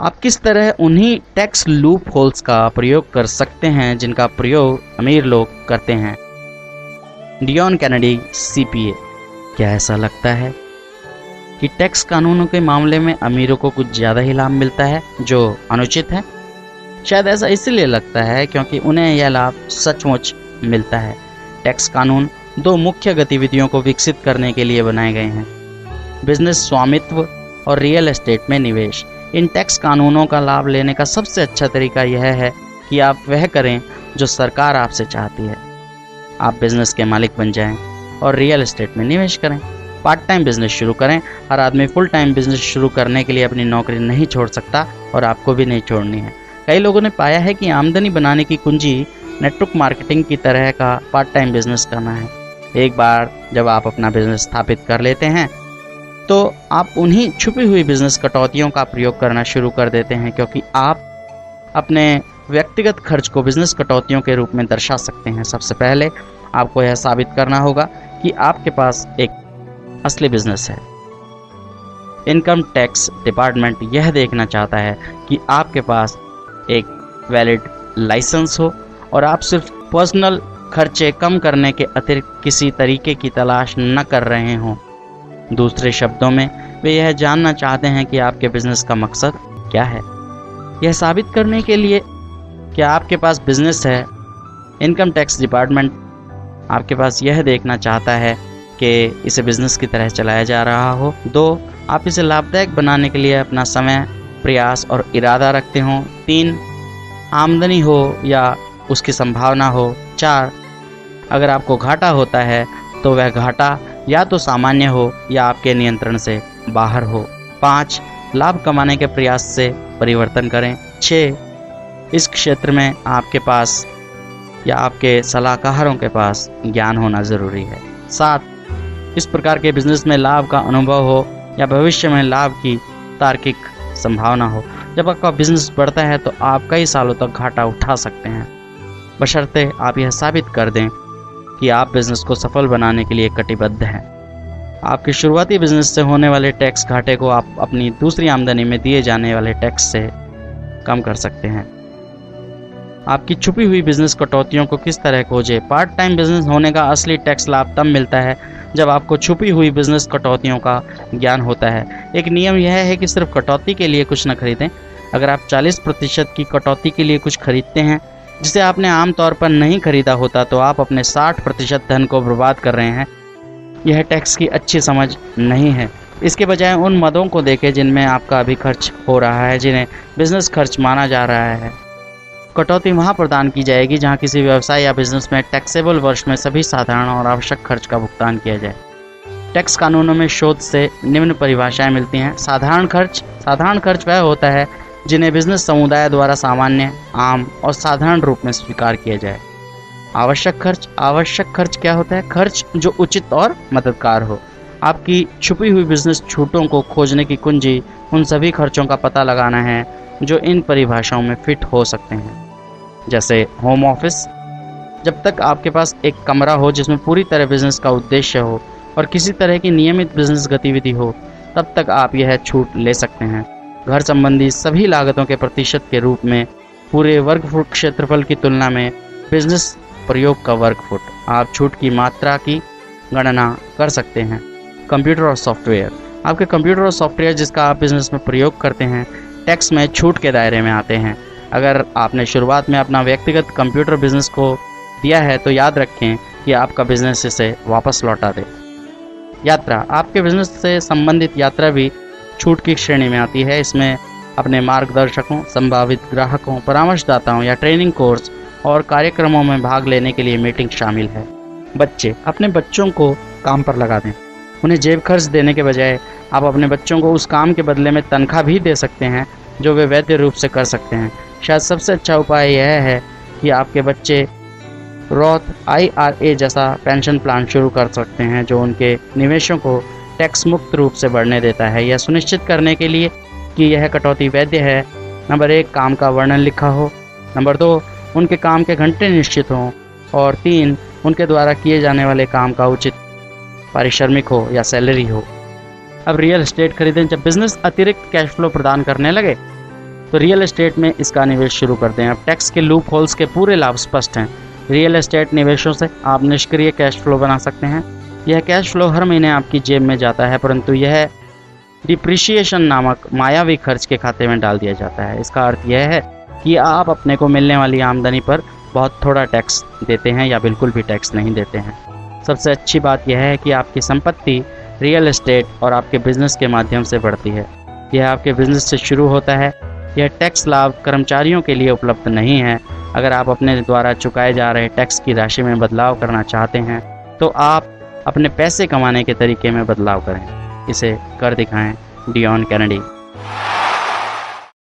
आप किस तरह उन्हीं टैक्स लूप होल्स का प्रयोग कर सकते हैं जिनका प्रयोग अमीर लोग करते हैं। Dion Kennedy CPA। क्या ऐसा लगता है कि टैक्स कानूनों के मामले में अमीरों को कुछ ज़्यादा ही लाभ मिलता है जो अनुचित है? शायद ऐसा इसलिए लगता है क्योंकि उन्हें यह लाभ सचमुच मिलता है। टैक्स कानून दो मुख्य गतिविधियों को विकसित करने के लिए बनाए गए हैं: बिजनेस स्वामित्व और रियल एस्टेट में निवेश। इन टैक्स कानूनों का लाभ लेने का सबसे अच्छा तरीका यह है कि आप वह करें जो सरकार आपसे चाहती है। आप बिजनेस के मालिक बन जाएं और रियल एस्टेट में निवेश करें। पार्ट टाइम बिजनेस शुरू करें। हर आदमी फुल टाइम बिजनेस शुरू करने के लिए अपनी नौकरी नहीं छोड़ सकता और आपको भी नहीं छोड़नी है। कई लोगों ने पाया है कि आमदनी बनाने की कुंजी नेटवर्क मार्केटिंग की तरह का पार्ट टाइम बिजनेस करना है। एक बार जब आप अपना बिजनेस स्थापित कर लेते हैं तो आप उन्हीं छुपी हुई बिजनेस कटौतियों का प्रयोग करना शुरू कर देते हैं, क्योंकि आप अपने व्यक्तिगत खर्च को बिजनेस कटौतियों के रूप में दर्शा सकते हैं। सबसे पहले आपको यह साबित करना होगा कि आपके पास एक असली बिजनेस है। इनकम टैक्स डिपार्टमेंट यह देखना चाहता है कि आपके पास एक वैलिड लाइसेंस हो और आप सिर्फ पर्सनल खर्चे कम करने के अतिरिक्त किसी तरीके की तलाश न कर रहे हों। दूसरे शब्दों में वे यह जानना चाहते हैं कि आपके बिजनेस का मकसद क्या है। यह साबित करने के लिए कि आपके पास बिजनेस है, इनकम टैक्स डिपार्टमेंट आपके पास यह देखना चाहता है कि इसे बिजनेस की तरह चलाया जा रहा हो। 2, आप इसे लाभदायक बनाने के लिए अपना समय, प्रयास और इरादा रखते हों। 3, आमदनी हो या उसकी संभावना हो। 4, अगर आपको घाटा होता है तो वह घाटा या तो सामान्य हो या आपके नियंत्रण से बाहर हो। 5, लाभ कमाने के प्रयास से परिवर्तन करें। 6, इस क्षेत्र में आपके पास या आपके सलाहकारों के पास ज्ञान होना ज़रूरी है। 7, इस प्रकार के बिजनेस में लाभ का अनुभव हो या भविष्य में लाभ की तार्किक संभावना हो। जब आपका बिजनेस बढ़ता है तो आप कई सालों तक घाटा उठा सकते हैं, बशर्ते आप यह साबित कर दें कि आप बिजनेस को सफल बनाने के लिए कटिबद्ध हैं। आपके शुरुआती बिजनेस से होने वाले टैक्स घाटे को आप अपनी दूसरी आमदनी में दिए जाने वाले टैक्स से कम कर सकते हैं। आपकी छुपी हुई बिजनेस कटौतियों को किस तरह खोजें? पार्ट टाइम बिजनेस होने का असली टैक्स लाभ तब मिलता है जब आपको छुपी हुई बिजनेस कटौतियों का ज्ञान होता है। एक नियम यह है कि सिर्फ कटौती के लिए कुछ न खरीदें। अगर आप 40% की कटौती के लिए कुछ खरीदते हैं जिसे आपने आम तौर पर नहीं खरीदा होता, तो आप अपने 60% धन को बर्बाद कर रहे हैं। यह टैक्स की अच्छी समझ नहीं है। इसके बजाय उन मदों को देखें जिनमें आपका अभी खर्च हो रहा है, जिन्हें बिजनेस खर्च माना जा रहा है। कटौती वहां प्रदान की जाएगी जहां किसी व्यवसाय या बिजनेस में टैक्सेबल वर्ष में सभी साधारण और आवश्यक खर्च का भुगतान किया जाए। टैक्स कानूनों में शोध से निम्न परिभाषाएं मिलती हैं। साधारण खर्च वह होता है जिन्हें बिजनेस समुदाय द्वारा सामान्य, आम और साधारण रूप में स्वीकार किया जाए। आवश्यक खर्च क्या होता है? खर्च जो उचित और मददगार हो। आपकी छुपी हुई बिजनेस छूटों को खोजने की कुंजी उन सभी खर्चों का पता लगाना है जो इन परिभाषाओं में फिट हो सकते हैं, जैसे होम ऑफिस। जब तक आपके पास एक कमरा हो जिसमें पूरी तरह बिजनेस का उद्देश्य हो और किसी तरह की नियमित बिजनेस गतिविधि हो, तब तक आप यह छूट ले सकते हैं। घर संबंधी सभी लागतों के प्रतिशत के रूप में पूरे वर्ग फुट क्षेत्रफल की तुलना में बिजनेस प्रयोग का वर्ग फुट आप छूट की मात्रा की गणना कर सकते हैं। कंप्यूटर और सॉफ्टवेयर। आपके कंप्यूटर और सॉफ्टवेयर जिसका आप बिजनेस में प्रयोग करते हैं टैक्स में छूट के दायरे में आते हैं। अगर आपने शुरुआत में अपना व्यक्तिगत कंप्यूटर बिजनेस को दिया है तो याद रखें कि आपका बिजनेस इसे वापस लौटा दे। यात्रा। आपके बिजनेस से संबंधित यात्रा भी छूट की श्रेणी में आती है। इसमें अपने मार्गदर्शकों, संभावित ग्राहकों, परामर्शदाताओं या ट्रेनिंग कोर्स और कार्यक्रमों में भाग लेने के लिए मीटिंग शामिल है। बच्चे। अपने बच्चों को काम पर लगा दें। उन्हें जेब खर्च देने के बजाय आप अपने बच्चों को उस काम के बदले में तनख्वाह भी दे सकते हैं जो वे वैध रूप से कर सकते हैं। शायद सबसे अच्छा उपाय यह है कि आपके बच्चे रॉथ IRA जैसा पेंशन प्लान शुरू कर सकते हैं जो उनके निवेशों को टैक्स मुक्त रूप से बढ़ने देता है। यह सुनिश्चित करने के लिए कि यह कटौती वैध है, नंबर 1 काम का वर्णन लिखा हो, नंबर 2 उनके काम के घंटे निश्चित हों, और 3 उनके द्वारा किए जाने वाले काम का उचित पारिश्रमिक हो या सैलरी हो। अब रियल एस्टेट खरीदें। जब बिजनेस अतिरिक्त कैश फ्लो प्रदान करने लगे तो रियल एस्टेट में इसका निवेश शुरू कर दें। अब टैक्स के लूप होल्स के पूरे लाभ स्पष्ट हैं। रियल एस्टेट निवेशों से आप निष्क्रिय कैश फ्लो बना सकते हैं। यह कैश फ्लो हर महीने आपकी जेब में जाता है, परंतु यह डिप्रिशिएशन नामक मायावी खर्च के खाते में डाल दिया जाता है। इसका अर्थ यह है कि आप अपने को मिलने वाली आमदनी पर बहुत थोड़ा टैक्स देते हैं या बिल्कुल भी टैक्स नहीं देते हैं। सबसे अच्छी बात यह है कि आपकी संपत्ति रियल एस्टेट और आपके बिजनेस के माध्यम से बढ़ती है। यह आपके बिजनेस से शुरू होता है। यह टैक्स लाभ कर्मचारियों के लिए उपलब्ध नहीं है। अगर आप अपने द्वारा चुकाए जा रहे टैक्स की राशि में बदलाव करना चाहते हैं तो आप अपने पैसे कमाने के तरीके में बदलाव करें। इसे कर दिखाएं। Dion Kennedy.